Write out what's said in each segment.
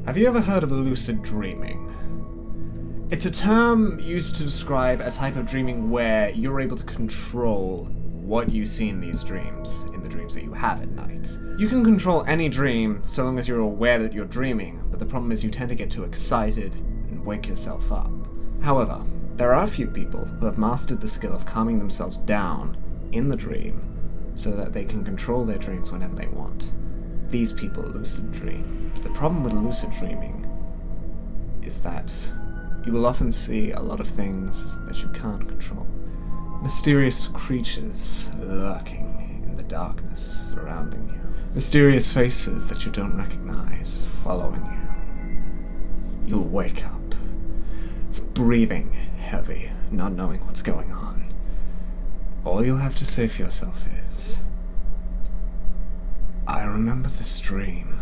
Have you ever heard of lucid dreaming? It's a term used to describe a type of dreaming where you're able to control what you see in these dreams, in the dreams that you have at night. You can control any dream so long as you're aware that you're dreaming, but the problem is you tend to get too excited and wake yourself up. However, there are a few people who have mastered the skill of calming themselves down in the dream so that they can control their dreams whenever they want. These people lucid dream. The problem with lucid dreaming is that you will often see a lot of things that you can't control. Mysterious creatures lurking in the darkness surrounding you. Mysterious faces that you don't recognize following you. You'll wake up, breathing heavy, not knowing what's going on. All you'll have to say for yourself is, I remember this dream.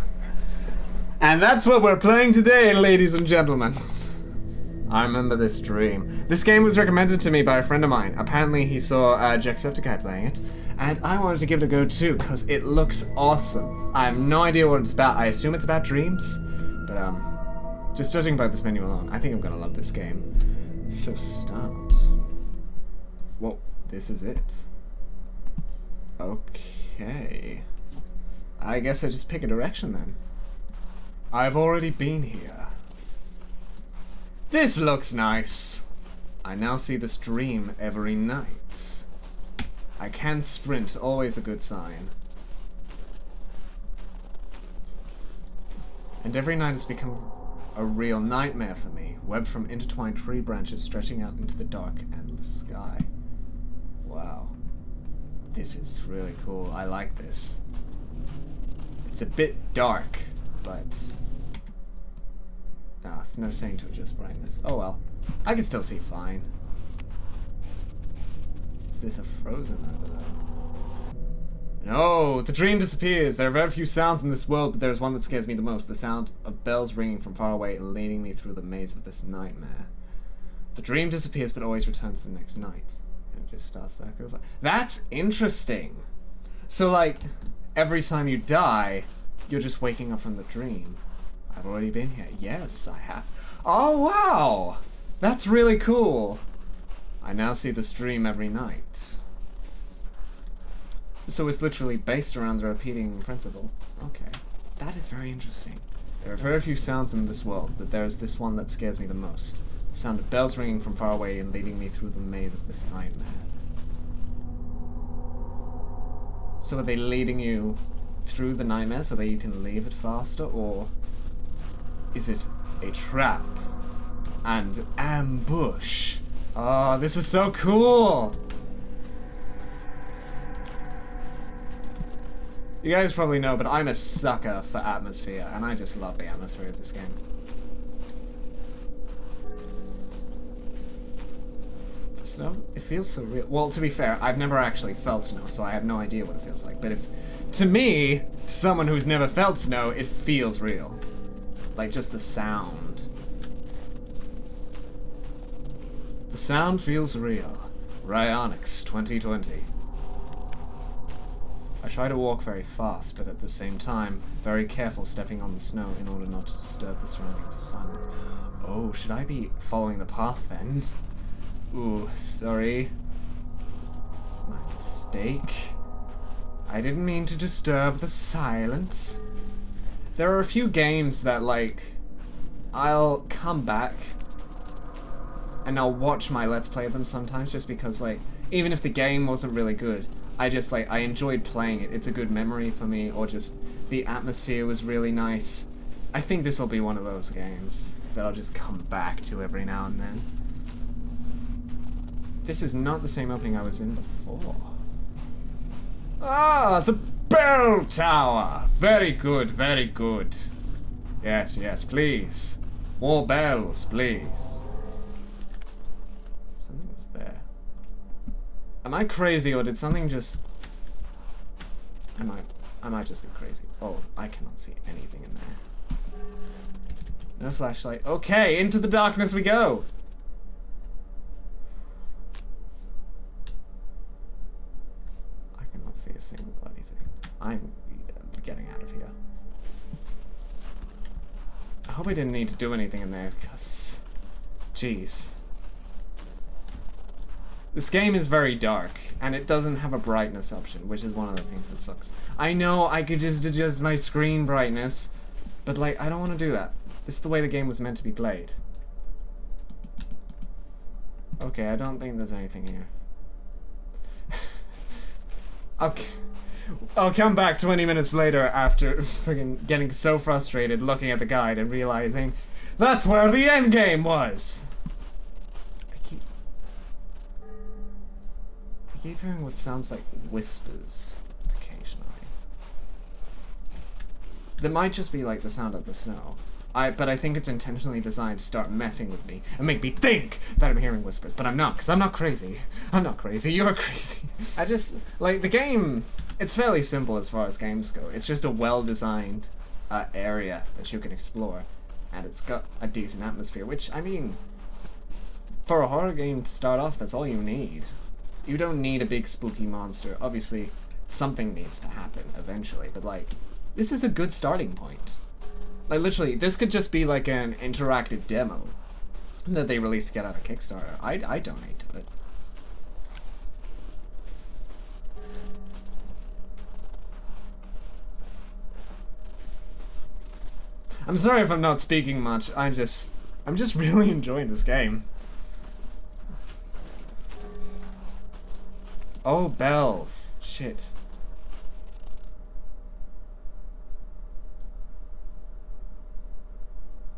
And that's what we're playing today, ladies and gentlemen. I remember this dream. This game was recommended to me by a friend of mine. Apparently he saw Jacksepticeye playing it, and I wanted to give it a go too, because it looks awesome. I have no idea what it's about. I assume it's about dreams, but just judging by this menu alone, I think I'm gonna love this game. So start. Whoa, this is it. Okay. I guess I just pick a direction then. I've already been here. This looks nice. I now see this dream every night. I can sprint, always a good sign. And every night has become a real nightmare for me, webbed from intertwined tree branches stretching out into the dark, endless sky. Wow. This is really cool. I like this. It's a bit dark, but nah, it's no saying to adjust brightness. Oh well. I can still see fine. Is this a frozen over there? No! The dream disappears! There are very few sounds in this world, but there is one that scares me the most. The sound of bells ringing from far away and leading me through the maze of this nightmare. The dream disappears but always returns the next night. And it just starts back over. That's interesting! So like, every time you die, you're just waking up from the dream. I've already been here. Yes, I have. Oh, wow! That's really cool. I now see this dream every night. So it's literally based around the repeating principle. Okay. That is very interesting. There are very few sounds in this world, but there is this one that scares me the most. The sound of bells ringing from far away and leading me through the maze of this nightmare. So are they leading you through the nightmare so that you can leave it faster, or is it a trap and ambush? Oh, this is so cool! You guys probably know, but I'm a sucker for atmosphere, and I just love the atmosphere of this game. The snow, it feels so real. Well, to be fair, I've never actually felt snow, so I have no idea what it feels like. But if, to me, someone who's never felt snow, it feels real. Like, just the sound. The sound feels real. Ryonix 2020. I try to walk very fast, but at the same time, very careful stepping on the snow in order not to disturb the surrounding silence. Oh, should I be following the path then? Ooh, sorry. My mistake. I didn't mean to disturb the silence. There are a few games that, like, I'll come back and I'll watch my Let's Play of them sometimes just because, like, even if the game wasn't really good, I enjoyed playing it. It's a good memory for me, or just the atmosphere was really nice. I think this will be one of those games that I'll just come back to every now and then. This is not the same opening I was in before. Ah, the bell tower! Very good, very good. Yes, yes, please. More bells, please. Something was there. Am I crazy, or did something just... I might just be crazy. Oh, I cannot see anything in there. No flashlight. Okay, into the darkness we go! I cannot see a single bloody thing. I'm getting out of here. hope I didn't need to do anything in there, because... Jeez. This game is very dark, and it doesn't have a brightness option, which is one of the things that sucks. I know I could just adjust my screen brightness, but like, I don't want to do that. This is the way the game was meant to be played. Okay, I don't think there's anything here. I'll come back 20 minutes later after friggin' getting so frustrated looking at the guide and realizing that's where the end game was! I keep hearing what sounds like whispers occasionally. That might just be like the sound of the snow. But I think it's intentionally designed to start messing with me and make me think that I'm hearing whispers, but I'm not, because I'm not crazy. I'm not crazy, you're crazy. I just, like, the game, it's fairly simple as far as games go. It's just a well-designed area that you can explore, and it's got a decent atmosphere, which, I mean, for a horror game to start off, that's all you need. You don't need a big spooky monster. Obviously, something needs to happen eventually, but, like, this is a good starting point. Like, literally, this could just be like an interactive demo that they released to get out of Kickstarter. I'd donate to it. I'm sorry if I'm not speaking much. I'm just really enjoying this game. Oh, bells. Shit.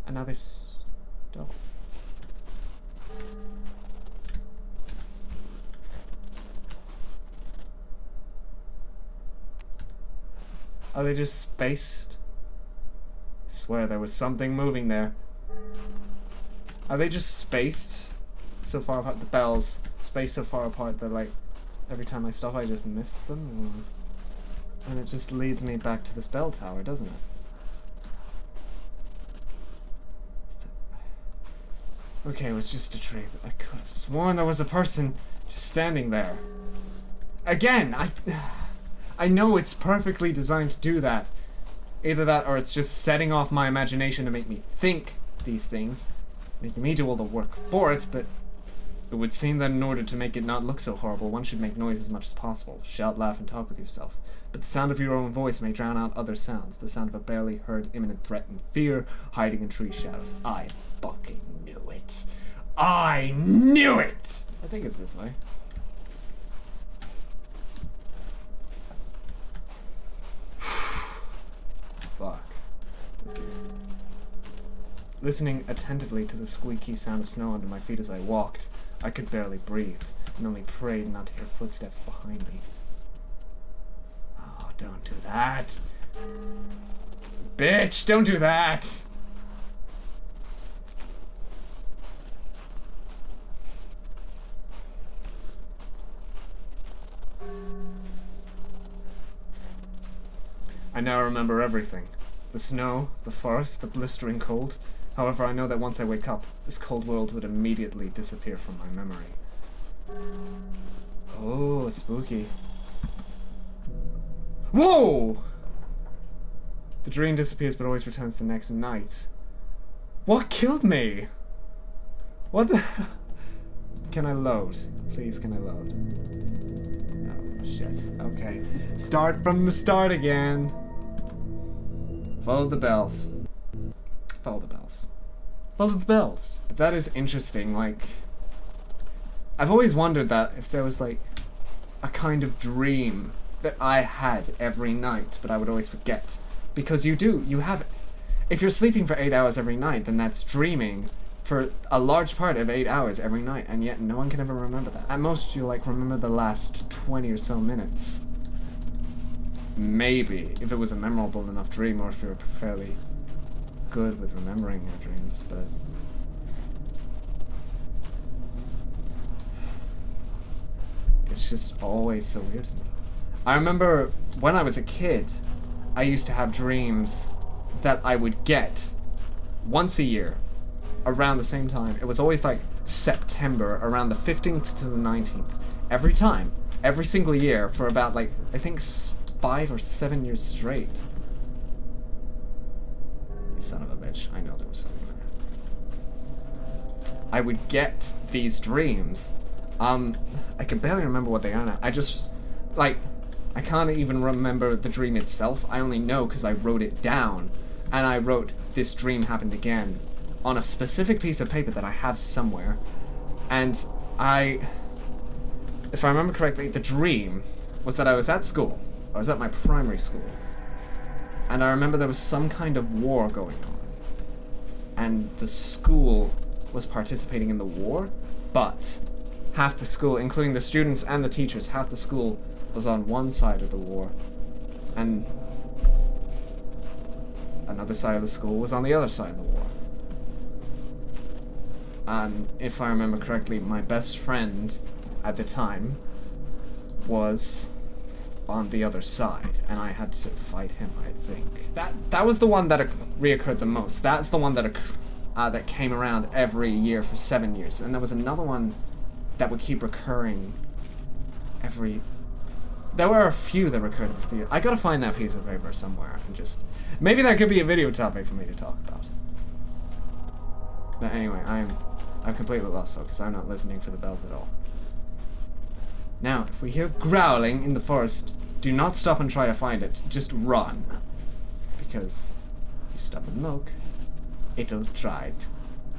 And now they've stopped. Are they just spaced? I swear there was something moving there. Are they just spaced so far apart? The bells spaced so far apart that, like, every time I stop I just miss them? And it just leads me back to this bell tower, doesn't it? Okay, it was just a tree, but I could have sworn there was a person just standing there. Again, I know it's perfectly designed to do that. Either that or it's just setting off my imagination to make me think these things, making me do all the work for it, but it would seem that in order to make it not look so horrible, one should make noise as much as possible. Shout, laugh, and talk with yourself. But the sound of your own voice may drown out other sounds. The sound of a barely heard imminent threat and fear hiding in tree shadows. I fucking knew it. I knew it! I think it's this way. Fuck. This is... Listening attentively to the squeaky sound of snow under my feet as I walked, I could barely breathe, and only prayed not to hear footsteps behind me. Oh, don't do that. Bitch, don't do that! I now remember everything. The snow, the forest, the blistering cold. However, I know that once I wake up, this cold world would immediately disappear from my memory. Oh, spooky. Whoa! The dream disappears but always returns the next night. What killed me? What the... Can I load? Please, can I load? Oh, shit. Okay. Start from the start again. Follow the bells. Follow the bells. Follow the bells. But that is interesting, like... I've always wondered that if there was, like, a kind of dream that I had every night, but I would always forget. Because you have... If you're sleeping for 8 hours every night, then that's dreaming for a large part of 8 hours every night, and yet no one can ever remember that. At most, you, like, remember the last 20 or so minutes. Maybe, if it was a memorable enough dream, or if you're fairly good with remembering your dreams, but... It's just always so weird to me. I remember when I was a kid, I used to have dreams that I would get once a year, around the same time. It was always like September, around the 15th to the 19th. Every time, every single year, for about, like, I think 5 or 7 years straight. son of a bitch. I know there was something there. I would get these dreams. I can barely remember what they are now. I just, like, I can't even remember the dream itself. I only know because I wrote it down. And I wrote, this dream happened again, on a specific piece of paper that I have somewhere. And if I remember correctly, the dream was that I was at school. I was at my primary school. And I remember there was some kind of war going on. And the school was participating in the war, but half the school, including the students and the teachers, half the school was on one side of the war, and another side of the school was on the other side of the war. And if I remember correctly, my best friend at the time was on the other side, and I had to fight him, I think. That was the one that reoccurred the most. That's the one that came around every year for 7 years. And there was another one that would keep recurring every... There were a few that recurred every year. I gotta find that piece of paper somewhere and just... Maybe that could be a video topic for me to talk about. But anyway, I've completely lost focus. I'm not listening for the bells at all. Now, if we hear growling in the forest, do not stop and try to find it. Just run. Because if you stop and look, it'll try to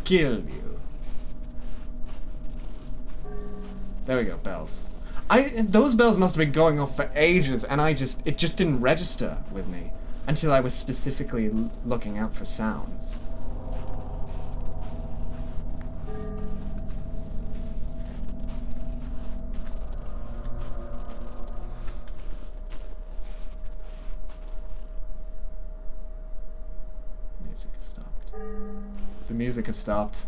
kill you. There we go, bells. Those bells must have been going off for ages, and it just didn't register with me until I was specifically looking out for sounds. Music has stopped. The music has stopped.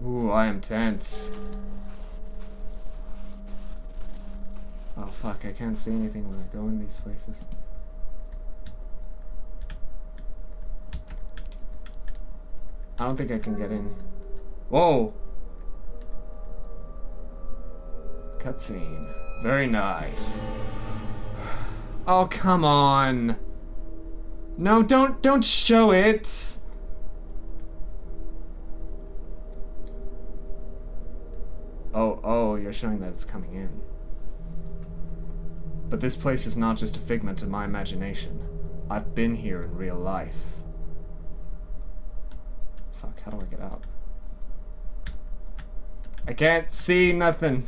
Ooh, I am tense. Oh fuck, I can't see anything when I go in these places. I don't think I can get in. Whoa! Cutscene. Very nice. Oh, come on! No, don't show it! Oh, you're showing that it's coming in. But this place is not just a figment of my imagination. I've been here in real life. Fuck, how do I get out? I can't see nothing.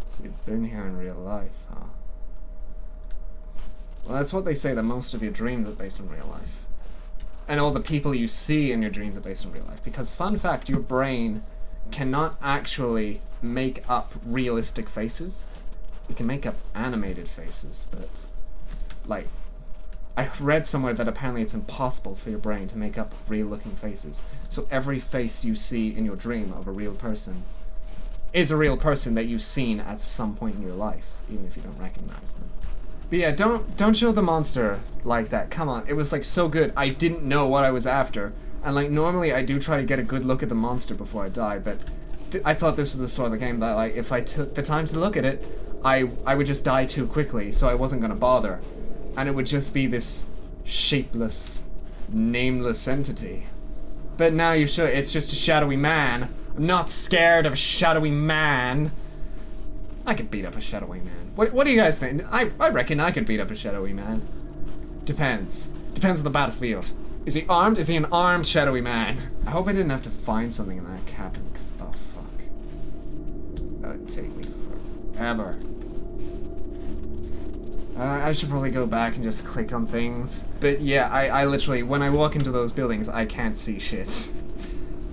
So you've been here in real life, huh? Well, that's what they say, that most of your dreams are based on real life. And all the people you see in your dreams are based on real life. Because, fun fact, your brain cannot actually make up realistic faces. It can make up animated faces, but, like, I read somewhere that apparently it's impossible for your brain to make up real-looking faces. So every face you see in your dream of a real person is a real person that you've seen at some point in your life, even if you don't recognize them. But yeah, don't show the monster like that. Come on, it was like so good. I didn't know what I was after, and like normally I do try to get a good look at the monster before I die. But I thought this was the sort of game that like if I took the time to look at it, I would just die too quickly, so I wasn't gonna bother, and it would just be this shapeless, nameless entity. But now you show it's just a shadowy man. I'm not scared of a shadowy man. I could beat up a shadowy man. What do you guys think? I reckon I could beat up a shadowy man. Depends. Depends on the battlefield. Is he armed? Is he an armed shadowy man? I hope I didn't have to find something in that cabin, because, oh fuck. That would take me forever. I should probably go back and just click on things. But yeah, I literally, when I walk into those buildings, I can't see shit.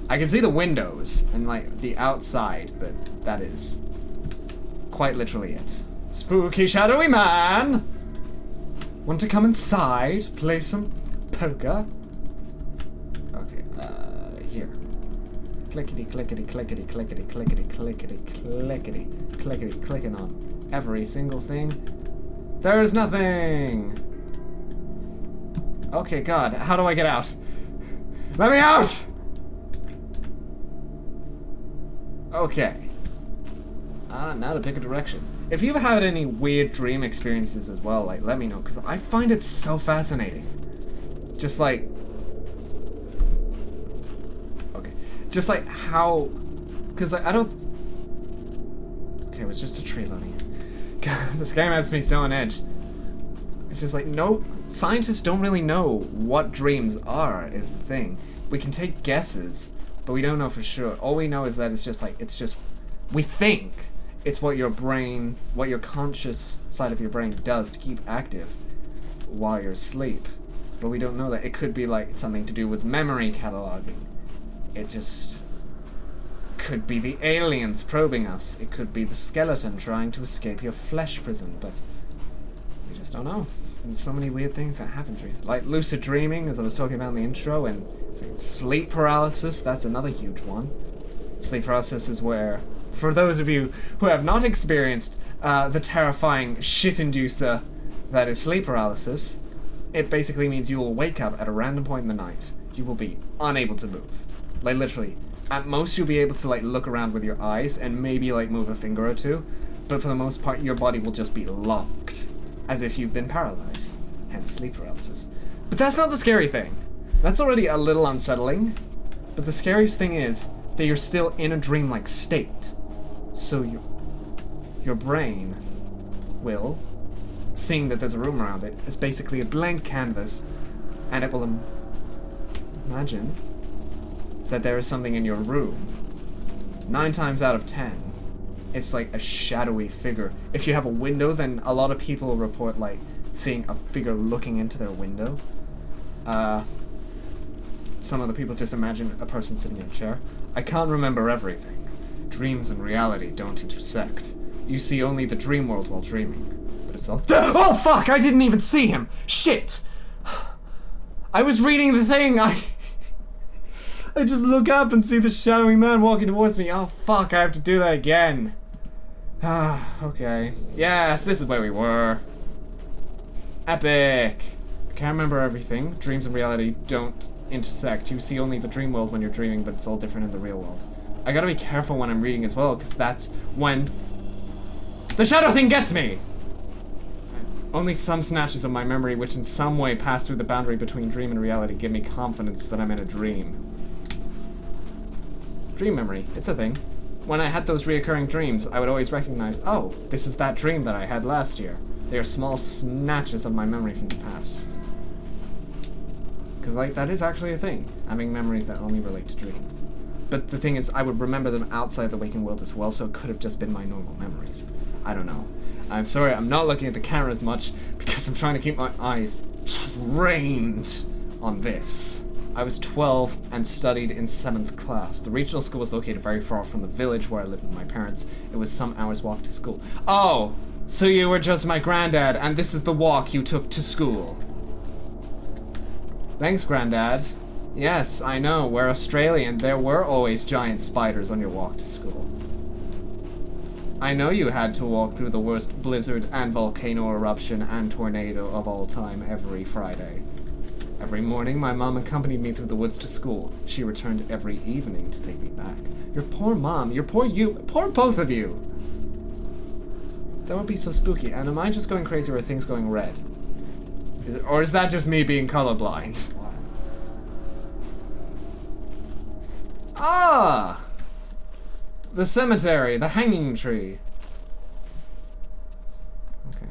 I can see the windows and like the outside, but that is quite literally it. Spooky shadowy man! Want to come inside? Play some poker? Okay, here. Clickety, clickety, clickety, clickety, clickety, clickety, clickety, clickety, clicking on every single thing. There's nothing! Okay, God, how do I get out? Let me out! Okay. Now to pick a direction. If you've had any weird dream experiences as well, like, let me know, because I find it so fascinating. Just like... Okay. Just like how... Because like, I don't... Okay, it was just a tree loading. God, this game has me so on edge. It's just like, no... Scientists don't really know what dreams are, is the thing. We can take guesses, but we don't know for sure. All we know is that it's just like, it's just... We think it's what your brain, what your conscious side of your brain does to keep active while you're asleep. But we don't know that. It could be like something to do with memory cataloging. It just could be the aliens probing us. It could be the skeleton trying to escape your flesh prison, but we just don't know. There's so many weird things that happen to you. Like lucid dreaming, as I was talking about in the intro, and sleep paralysis, that's another huge one. Sleep paralysis is where, for those of you who have not experienced the terrifying shit inducer that is sleep paralysis, it basically means you will wake up at a random point in the night. You will be unable to move. Like literally, at most you'll be able to like look around with your eyes and maybe like move a finger or two, but for the most part your body will just be locked, as if you've been paralyzed, hence sleep paralysis. But that's not the scary thing. That's already a little unsettling, but the scariest thing is that you're still in a dreamlike state. So your brain will, seeing that there's a room around it, is basically a blank canvas, and it will imagine that there is something in your room. 9 times out of 10, it's like a shadowy figure. If you have a window, then a lot of people report like seeing a figure looking into their window. Some other people just imagine a person sitting in a chair. I can't remember everything. Dreams and reality don't intersect. You see only the dream world while dreaming. But it's all— Oh fuck! I didn't even see him! Shit! I was reading the thing, I just look up and see the shadowy man walking towards me. Oh fuck, I have to do that again. Okay. Yes, this is where we were. Epic! I can't remember everything. Dreams and reality don't intersect. You see only the dream world when you're dreaming, but it's all different in the real world. I gotta be careful when I'm reading as well, because that's when the shadow thing gets me! Only some snatches of my memory, which in some way pass through the boundary between dream and reality, give me confidence that I'm in a dream. Dream memory, it's a thing. When I had those reoccurring dreams, I would always recognize, oh, this is that dream that I had last year. They are small snatches of my memory from the past. Because, like, that is actually a thing, having memories that only relate to dreams. But the thing is, I would remember them outside the waking world as well, so it could have just been my normal memories. I don't know. I'm sorry, I'm not looking at the camera as much, because I'm trying to keep my eyes trained on this. I was 12 and studied in 7th class. The regional school was located very far from the village where I lived with my parents. It was some hours walk to school. Oh, so you were just my granddad, and this is the walk you took to school. Thanks, Granddad. Yes, I know, we're Australian. There were always giant spiders on your walk to school. I know you had to walk through the worst blizzard and volcano eruption and tornado of all time every Friday. Every morning, my mom accompanied me through the woods to school. She returned every evening to take me back. Your poor mom, your poor you, poor both of you! That would be so spooky, and am I just going crazy or are things going red? Or is that just me being colorblind? Ah! The cemetery, the hanging tree. Okay.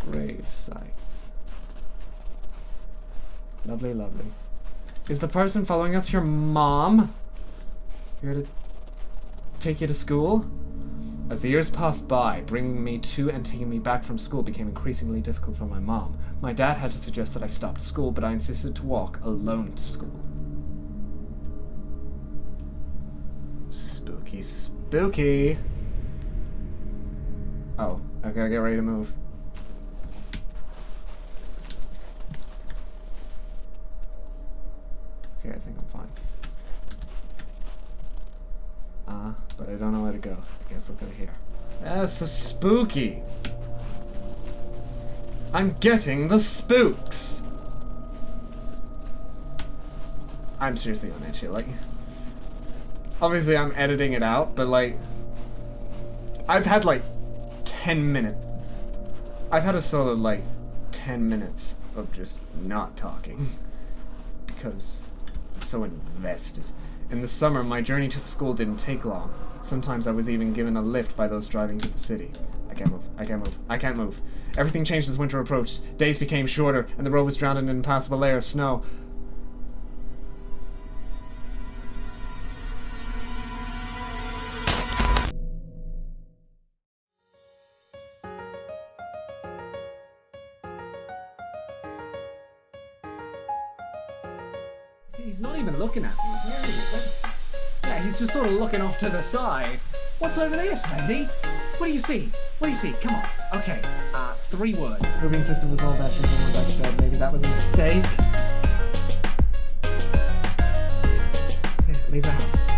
Grave sites. Lovely, lovely. Is the person following us your mom? Here to take you to school? As the years passed by, bringing me to and taking me back from school became increasingly difficult for my mom. My dad had to suggest that I stop school, but I insisted to walk alone to school. Spooky, spooky. Oh, I gotta get ready to move. Okay, I think I'm fine. But I don't know where to go. I guess I'll go here. That's so spooky. I'm getting the spooks! I'm seriously on that shit, like... Obviously I'm editing it out, but like... I've had like 10 minutes. I've had a solid like 10 minutes of just not talking. Because I'm so invested. In the summer, my journey to the school didn't take long. Sometimes I was even given a lift by those driving to the city. I can't move. I can't move. I can't move. Everything changed as winter approached. Days became shorter, and the road was drowned in an impassable layer of snow. See, he's not even looking at me. Where is he? Yeah, he's just sort of looking off to the side. What's over there, Svendy? What do you see? What do you see? Come on. Okay, 3 words. Ruby insisted was all that she was that. Maybe that was a mistake. Yeah, leave the house.